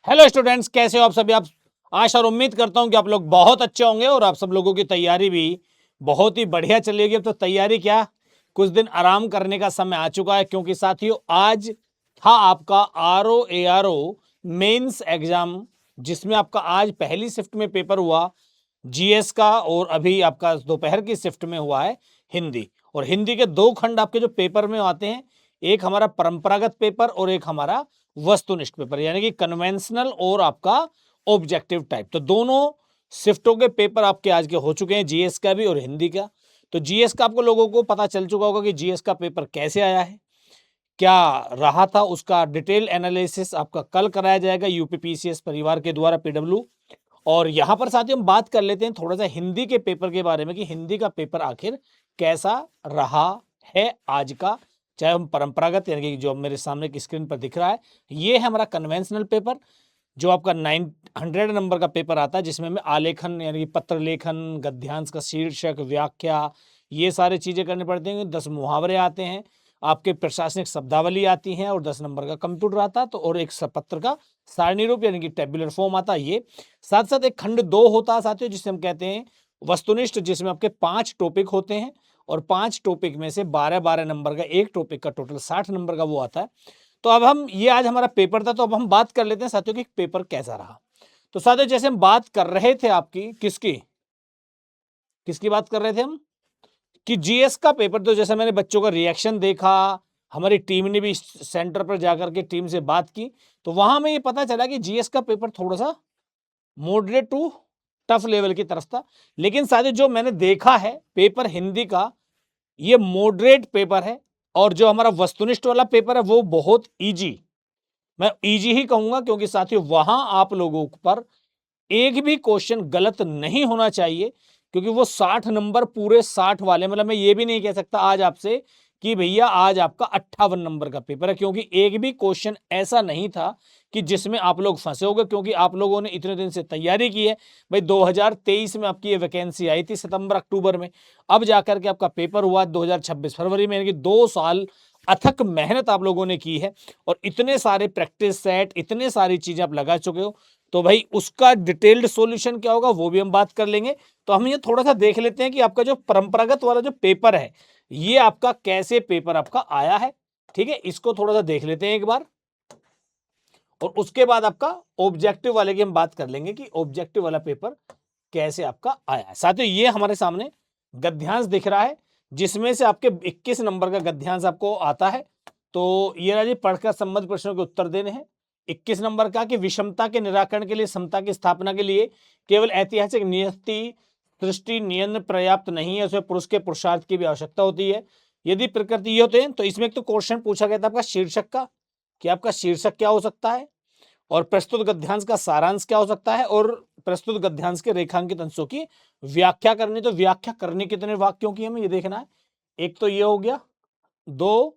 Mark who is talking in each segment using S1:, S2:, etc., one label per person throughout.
S1: Hello students, कैसे हो आप सभी। आप आशा और उम्मीद करता हूं कि आप लोग बहुत अच्छे होंगे और आप सब लोगों की तैयारी भी बहुत ही बढ़िया चली होगी। अब तो तैयारी क्या, कुछ दिन आराम करने का समय आ चुका है, क्योंकि साथियों आज था आपका RO ARO मेंस एग्जाम, जिसमें आपका आज पहली शिफ्ट में पेपर हुआ जीएस का, और अभी आपका दोपहर की शिफ्ट में हुआ है हिंदी। और हिंदी के दो खंड आपके जो पेपर में आते हैं, एक हमारा परंपरागत पेपर और एक हमारा वस्तुनिष्ठ पेपर, यानी कि कन्वेंशनल और आपका ऑब्जेक्टिव टाइप। तो दोनों शिफ्टों के पेपर आपके आज के हो चुके हैं, जीएस का भी और हिंदी का। तो जीएस का आपको लोगों को पता चल चुका होगा कि जीएस का पेपर कैसे आया है, क्या रहा था, उसका डिटेल एनालिसिस आपका कल कराया जाएगा यूपीपीसीएस परिवार के द्वारा, पीडब्ल्यू। और यहां पर साथियों हम बात कर लेते हैं थोड़ा सा हिंदी के पेपर के बारे में कि हिंदी का पेपर आखिर कैसा रहा है आज का। चाहे हम परंपरागत, यानी कि जो मेरे सामने की स्क्रीन पर दिख रहा है, ये है हमारा कन्वेंशनल पेपर, जो आपका 900 नंबर का पेपर आता है, जिसमें हमें आलेखन यानी कि पत्र लेखन, गद्यांश का शीर्षक, व्याख्या, ये सारी चीजें करनी पड़ती हैं। 10 मुहावरे आते हैं, आपके प्रशासनिक शब्दावली आती हैं, और 10 नंबर का कंप्यूटर आता है, तो और एक पत्र का सारणी रूप यानी कि टेबुलर फॉर्म आता है। ये साथ साथ एक खंड 2 होता है साथियों, जिसे हम कहते हैं वस्तुनिष्ठ, जिसमें आपके 5 टॉपिक होते हैं, और 5 टॉपिक में से 12-12 नंबर का एक टॉपिक का टोटल 60 नंबर का वो आता है। तो अब हम ये आज हमारा पेपर था, तो अब हम बात कर लेते हैं साथियों कि पेपर कैसा रहा। तो साथियों जैसे हम बात कर रहे थे आपकी किसकी किसकी बात कर रहे थे हम, कि जीएस का पेपर। तो जैसे मैंने बच्चों का रिएक्शन देखा, हमारी टीम ने भी सेंटर पर जाकर के टीम से बात की, तो वहां में ये पता चला कि जीएस का पेपर थोड़ा सा मॉडरेट टू टफ लेवल की तरफ था। लेकिन साथियों जो मैंने देखा है पेपर हिंदी का, ये मॉडरेट पेपर है, और जो हमारा वस्तुनिष्ठ वाला पेपर है वो बहुत इजी, मैं इजी ही कहूंगा, क्योंकि साथियों वहां आप लोगों पर एक भी क्वेश्चन गलत नहीं होना चाहिए, क्योंकि वो 60 नंबर पूरे 60 वाले, मतलब मैं ये भी नहीं कह सकता आज आपसे कि भैया आज आपका 58 नंबर का पेपर है, क्योंकि एक भी क्वेश्चन ऐसा नहीं था कि जिसमें आप लोग फंसे होगे, क्योंकि आप लोगों ने इतने दिन से तैयारी की है। भाई 2023 में आपकी ये वैकेंसी आई थी सितंबर अक्टूबर में, अब जाकर के आपका पेपर हुआ 2026 फरवरी में, यानी कि 2 साल अथक मेहनत आप लोगों ने की है, और इतने सारे प्रैक्टिस सेट, इतने सारी चीजें आप लगा चुके हो। तो भाई उसका डिटेल्ड सॉल्यूशन क्या होगा वो भी हम बात कर लेंगे। तो हम ये थोड़ा सा देख लेते हैं कि आपका जो परंपरागत वाला जो पेपर है, ये आपका कैसे पेपर आपका आया है। ठीक है, इसको थोड़ा सा देख लेते हैं एक बार, और उसके बाद आपका ऑब्जेक्टिव वाले की हम बात कर लेंगे कि ऑब्जेक्टिव वाला पेपर कैसे आपका आया है। साथियों ये हमारे सामने गद्यांश दिख रहा है, जिसमें से आपके 21 नंबर का गद्यांश आपको आता है। तो ये राजी पढ़कर संबंधित प्रश्नों के उत्तर देने हैं। 21 नंबर का कि विषमता के निराकरण के लिए, समता की स्थापना के लिए केवल ऐतिहासिक नियति सृष्टि नियंत्रण पर्याप्त नहीं है, उसमें पुरुष के पुरुषार्थ की भी आवश्यकता होती है। यदि प्रकृति ये होते हैं, तो इसमें एक तो क्वेश्चन पूछा गया था आपका शीर्षक का, कि आपका शीर्षक क्या हो सकता है, और प्रस्तुत गद्यांश का सारांश क्या हो सकता है, और प्रस्तुत गद्यांश के रेखांकित अंशों की व्याख्या करनी। तो व्याख्या करनी कितने वाक्यों की हमें ये देखना है, एक तो ये हो गया, 2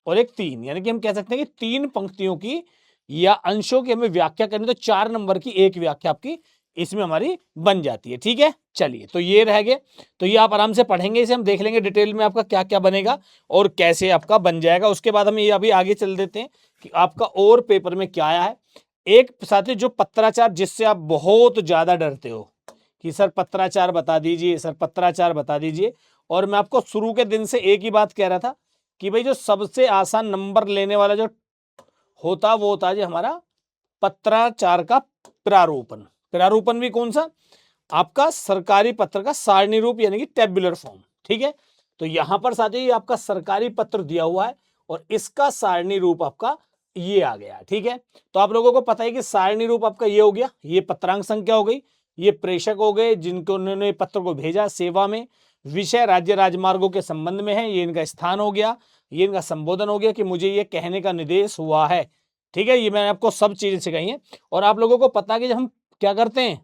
S1: और एक 3, यानी कि हम कह सकते हैं कि 3 पंक्तियों की या अंशों की हमें व्याख्या करनी, तो 4 नंबर की एक व्याख्या आपकी इसमें हमारी बन जाती है। ठीक है, चलिए तो ये रह गए, तो ये आप आराम से पढ़ेंगे, इसे हम देख लेंगे डिटेल में आपका क्या क्या बनेगा और कैसे आपका बन जाएगा। उसके बाद हम ये अभी आगे चल देते हैं कि आपका और पेपर में क्या आया है। एक साथी जो पत्राचार, जिससे आप बहुत ज्यादा डरते हो कि सर पत्राचार बता दीजिए, सर पत्राचार बता दीजिए, और मैं आपको शुरू के दिन से एक ही बात कह रहा था कि भाई जो सबसे आसान नंबर लेने वाला जो होता वो होता है जी हमारा पत्राचार का प्रारूपण। प्रारूपण भी कौन सा, आपका सरकारी पत्र का सारणी रूप यानी कि टेबुलर फॉर्म। ठीक है, तो यहां पर साथी आपका सरकारी पत्र दिया हुआ है, और इसका सारणी रूप आपका ये आ गया। ठीक है, तो आप लोगों को पता है कि सारणी रूप आपका ये हो गया, ये पत्रांक संख्या हो गई, ये प्रेषक हो गए जिनको उन्होंने पत्र को भेजा सेवा में, विषय राज्य राजमार्गों के संबंध में है, ये इनका स्थान हो गया, ये इनका संबोधन हो गया कि मुझे ये कहने का निर्देश हुआ है। ठीक है, ये मैंने आपको सब चीजें सिखाई हैं। और आप लोगों को पता है कि जब हम क्या करते हैं,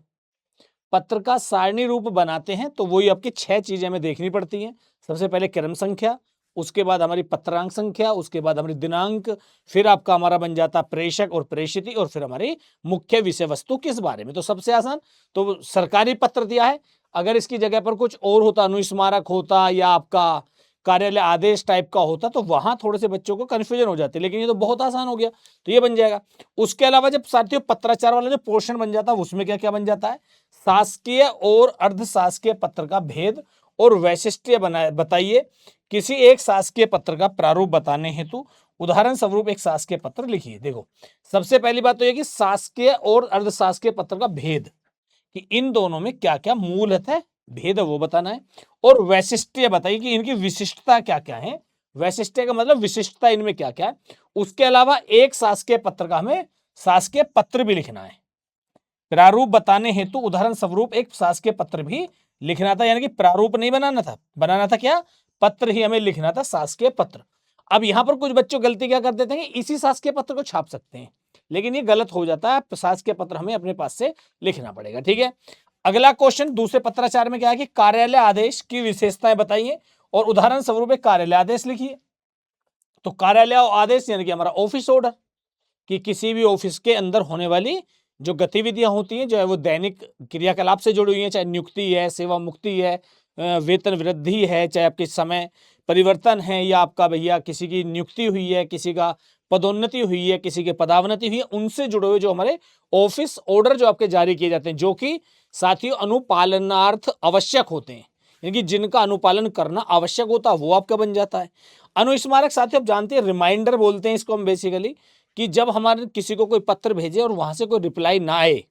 S1: पत्र का सारणी रूप बनाते हैं, तो वही आपकी 6 चीजें हमें देखनी पड़ती हैं। सबसे पहले क्रम संख्या, उसके बाद हमारी पत्रांक संख्या, उसके बाद हमारी दिनांक, फिर आपका हमारा बन जाता प्रेषक और प्रेषित, और फिर हमारी मुख्य विषय वस्तु किस बारे में। तो सबसे आसान तो सरकारी पत्र दिया है, अगर इसकी जगह पर कुछ और होता, अनुस्मारक होता या आपका कार्यालय आदेश टाइप का होता तो वहां थोड़े से बच्चों को कंफ्यूजन हो जाती, लेकिन ये तो बहुत आसान हो गया, तो ये बन जाएगा। उसके अलावा जब साथियों पत्राचार वाला जो पोर्शन बन जाता है उसमें क्या क्या बन जाता है, शासकीय और अर्धशासकीय पत्र का भेद और वैशिष्ट्य बताइए। किसी एक शासकीय पत्र का प्रारूप बताने हेतु उदाहरण स्वरूप एक शासकीय पत्र लिखिए। देखो सबसे पहली बात तो यह कि शासकीय और अर्धशासकीय पत्र का भेद, कि इन दोनों में क्या क्या मूलतः भेद है वो बताना है, और वैशिष्ट्य बताइए कि इनकी विशिष्टता क्या क्या है। वैशिष्ट्य का मतलब विशिष्टता इनमें क्या क्या है। उसके अलावा एक शासकीय पत्र का हमें शासकीय पत्र भी लिखना है। प्रारूप बताने हेतु उदाहरण स्वरूप एक शासकीय पत्र भी लिखना था, यानी कि प्रारूप नहीं बनाना था, बनाना था क्या, पत्र ही हमें लिखना था, शासकीय पत्र। अब यहां पर कुछ बच्चों गलती क्या कर देते हैं कि इसी शासकीय पत्र को छाप सकते हैं, लेकिन ये गलत हो जाता है, शासकीय पत्र हमें अपने पास से लिखना पड़ेगा। ठीक है, अगला क्वेश्चन दूसरे पत्राचार में क्या है कि कार्यालय आदेश की विशेषताएं बताइए और उदाहरण स्वरूप एक कार्यालय आदेश लिखिए। तो कार्यालय आदेश यानी कि हमारा ऑफिस ऑर्डर, कि किसी भी ऑफिस के अंदर होने वाली जो गतिविधियां होती हैं, जो है वो दैनिक क्रियाकलाप से जुड़ी हुई हैं, चाहे नियुक्ति है, सेवा मुक्ति है, वेतन वृद्धि है, चाहे आपके समय परिवर्तन है, या आपका भैया किसी की नियुक्ति हुई है, किसी का पदोन्नति हुई है, किसी के पदावनति हुई है, उनसे जुड़े हुए जो हमारे ऑफिस ऑर्डर जो आपके जारी किए जाते हैं, जो कि साथियों अनुपालनार्थ आवश्यक होते हैं, यानी कि जिनका अनुपालन करना आवश्यक होता है, वो आपका बन जाता है। अनुस्मारक साथियों आप जानते हैं रिमाइंडर बोलते हैं इसको हम बेसिकली, कि जब हमारे किसी को कोई पत्र भेजे और वहां से कोई रिप्लाई ना आए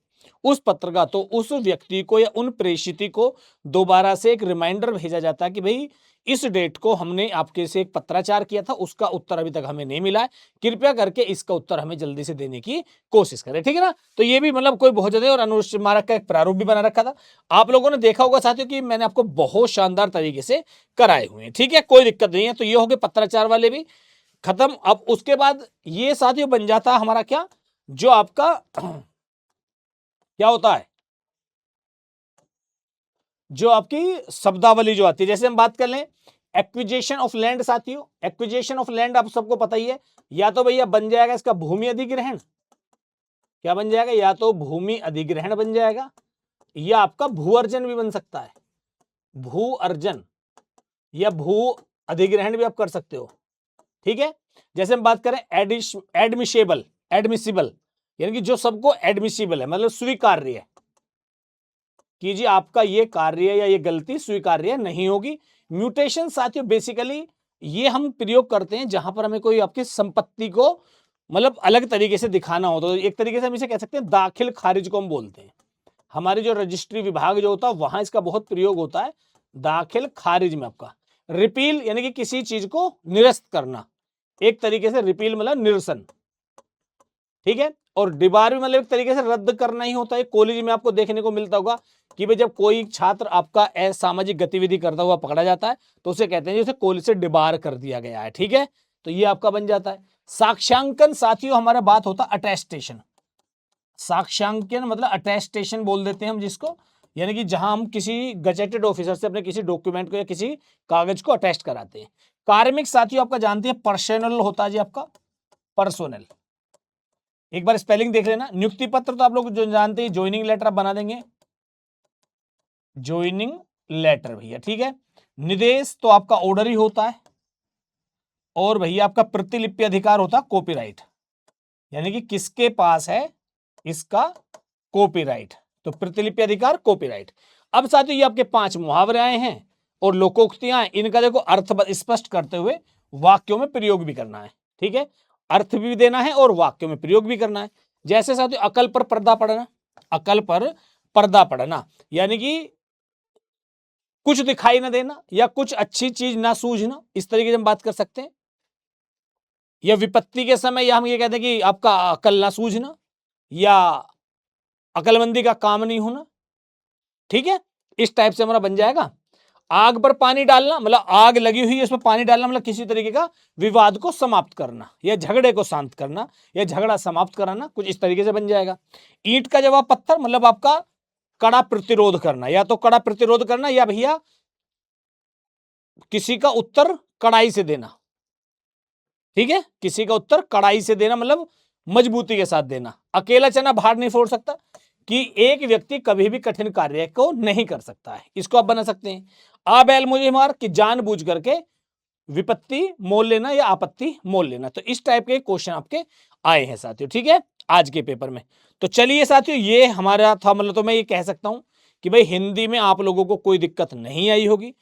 S1: उस पत्र का, तो उस व्यक्ति को या उन प्रेषित को दोबारा से एक रिमाइंडर भेजा जाता है कि भाई इस डेट को हमने आपके से एक पत्राचार किया था, उसका उत्तर अभी तक हमें नहीं मिला है, कृपया करके इसका उत्तर हमें जल्दी से देने की कोशिश करें। ठीक है ना, तो ये भी मतलब कोई बहुत ज्यादा, और अनुस्मारक का एक प्रारूप भी बना रखा था, आप लोगों ने देखा होगा साथियों कि मैंने आपको बहुत शानदार तरीके से कराए हुए हैं। ठीक है, कोई दिक्कत नहीं है। तो ये हो गए पत्राचार वाले भी खत्म। अब उसके बाद ये साथियों बन जाता है हमारा क्या, जो आपका क्या होता है, जो आपकी शब्दावली जो आती है। जैसे हम बात कर लें एक्विजिशन ऑफ लैंड साथियों, एक्विजिशन ऑफ लैंड आप सबको पता ही है, या तो भैया बन जाएगा इसका भूमि अधिग्रहण, क्या बन जाएगा, या तो भूमि अधिग्रहण बन जाएगा, या आपका भू अर्जन भी बन सकता है, भू अर्जन या भू अधिग्रहण भी आप कर सकते हो। ठीक है, जैसे हम बात करें एडमिशेबल, एडमिसिबल यानी कि जो सबको एडमिसिबल है, मतलब स्वीकार्य है, कि जी आपका ये कार्य या ये गलती स्वीकार्य नहीं होगी। म्यूटेशन साथियों बेसिकली ये हम प्रयोग करते हैं जहां पर हमें कोई आपकी संपत्ति को मतलब अलग तरीके से दिखाना हो, तो एक तरीके से हम इसे कह सकते हैं दाखिल खारिज को हम बोलते हैं। हमारे जो रजिस्ट्री विभाग जो होता है वहां इसका बहुत प्रयोग होता है, दाखिल खारिज में। आपका रिपील यानी कि किसी चीज को निरस्त करना, एक तरीके से रिपील मतलब निरसन। ठीक है, और डिबार भी मतलब एक तरीके से रद्द करना ही होता है। कॉलेज में आपको देखने को मिलता होगा कि भाई जब कोई छात्र आपका असामाजिक गतिविधि करता हुआ पकड़ा जाता है तो उसे कहते हैं उसे कॉलेज से डिबार कर दिया गया है। ठीक है, तो ये आपका बन जाता है। साक्ष्यांकन साथियों हमारा बात होता है अटेस्टेशन, साक्ष्यांकन मतलब अटेस्टेशन बोल देते हैं हम जिसको, यानी कि जहां हम किसी गजेटेड ऑफिसर से अपने किसी डॉक्यूमेंट को या किसी कागज को अटेस्ट कराते हैं। कार्मिक साथियों आपका जानते हैं पर्सनल होता है जी, आपका पर्सनल। एक बार स्पेलिंग देख लेना। नियुक्ति पत्र तो आप लोग जो जानते हैं ज्वाइनिंग लेटर आप बना देंगे, ज्वाइनिंग लेटर भैया। ठीक है, निदेश तो आपका ऑर्डर ही होता है, और भैया आपका प्रतिलिपि अधिकार होता है कॉपीराइट, यानी कि किसके पास है इसका कॉपीराइट, तो प्रतिलिपि अधिकार कॉपीराइट। अब साथियों ये आपके 5 मुहावरे आए हैं और लोकोक्तियां हैं, इनका देखो अर्थ स्पष्ट करते हुए वाक्यों में प्रयोग भी करना है। ठीक है, अर्थ भी देना है और वाक्यों में प्रयोग भी करना है। जैसे साथियों अकल पर पर्दा पड़ना, अकल पर पर्दा पड़ना यानी कि कुछ दिखाई ना देना या कुछ अच्छी चीज ना सूझना, इस तरीके से हम बात कर सकते हैं। या विपत्ति के समय या हम ये कहते हैं कि आपका अकल ना सूझना या अकलमंदी का काम नहीं होना। ठीक है, इस टाइप से हमारा बन जाएगा। आग पर पानी डालना मतलब आग लगी हुई है उसमें पानी डालना, मतलब किसी तरीके का विवाद को समाप्त करना या झगड़े को शांत करना या झगड़ा समाप्त कराना, कुछ इस तरीके से बन जाएगा। ईंट का जवाब पत्थर मतलब आपका कड़ा प्रतिरोध करना, या तो कड़ा प्रतिरोध करना या भैया किसी का उत्तर कड़ाई से देना। ठीक है, किसी का उत्तर कड़ाई से देना मतलब मजबूती के साथ देना। अकेला चना भार नहीं फोड़ सकता, कि एक व्यक्ति कभी भी कठिन कार्य को नहीं कर सकता है, इसको आप बना सकते हैं। आ बैल मुझे मार, कि जानबूझ करके विपत्ति मोल लेना या आपत्ति मोल लेना। तो इस टाइप के क्वेश्चन आपके आए हैं साथियों, ठीक है, आज के पेपर में। तो चलिए साथियों, ये हमारा था, मतलब तो मैं ये कह सकता हूं कि भाई हिंदी में आप लोगों को कोई दिक्कत नहीं आई होगी।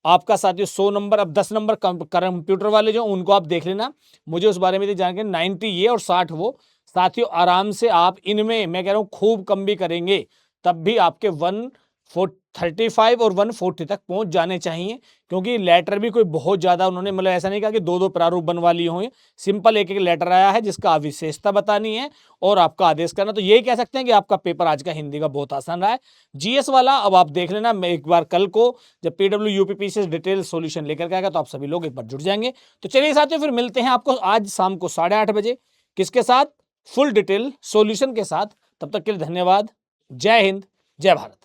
S1: आपका साथियों 100 नंबर, अब 10 नंबर कंप्यूटर वाले जो उनको आप देख लेना, मुझे उस बारे में तो जान के 90 ये और 60 वो। साथियों आराम से आप इनमें, मैं कह रहा हूं खूब कम भी करेंगे तब भी आपके 135 और 140 तक पहुंच जाने चाहिए, क्योंकि लेटर भी कोई बहुत ज्यादा उन्होंने, मतलब ऐसा नहीं कहा कि दो दो प्रारूप बनवा लिए हों, सिंपल एक एक लेटर आया है जिसका विशेषता बतानी है और आपका आदेश करना। तो यही कह सकते हैं कि आपका पेपर आज का हिंदी का बहुत आसान रहा है। जीएस वाला अब आप देख लेना, मैं एक बार कल को जब पीडब्ल्यू यूपीपी से डिटेल सॉल्यूशन लेकर के आएगा तो आप सभी लोग एक बार जुड़ जाएंगे। तो चलिए साथियों, फिर मिलते हैं आपको आज शाम को 8:30 बजे, किसके साथ? फुल डिटेल सॉल्यूशन के साथ। तब तक के लिए धन्यवाद। जय हिंद, जय भारत।